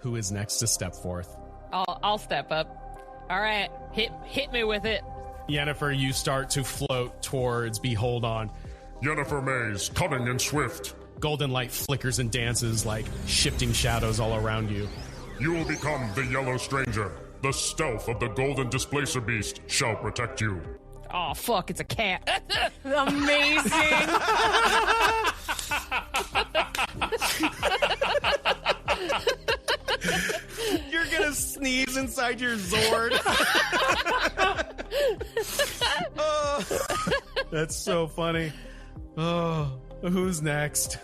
who is next to step forth. I'll step up. All right, hit me with it. Yennefer, you start to float towards Behold On. Yennefer Maze, cunning and swift. Golden light flickers and dances like shifting shadows all around you. You will become the Yellow Stranger. The stealth of the Golden Displacer Beast shall protect you. Oh, fuck, it's a cat. Amazing. You're gonna sneeze inside your Zord. Oh, that's so funny. Oh, who's next?